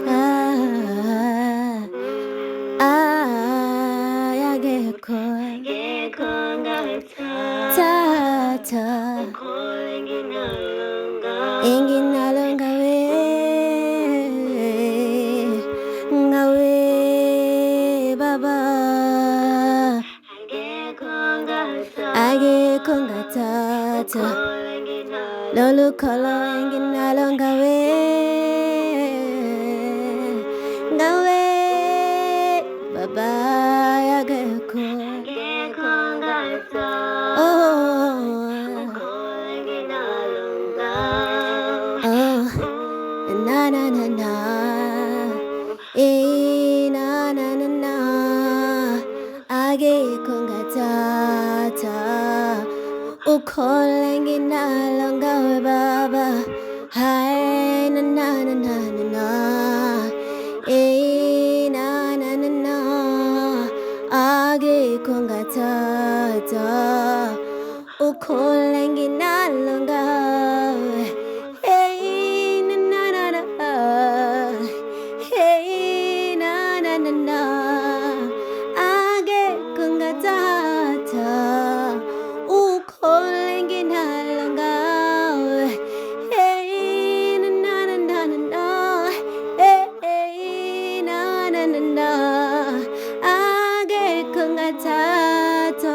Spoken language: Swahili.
Ah, ah, yagekho tata enginalo ngawe baba agekho ngatata lolu kholo enginalo ngawe baba agekho na na na na na na na na agekho ngatata ukhole nginalo ngawe baba hayi na na na na na na na na na na agekho ngatata ukhole nginalo ngawe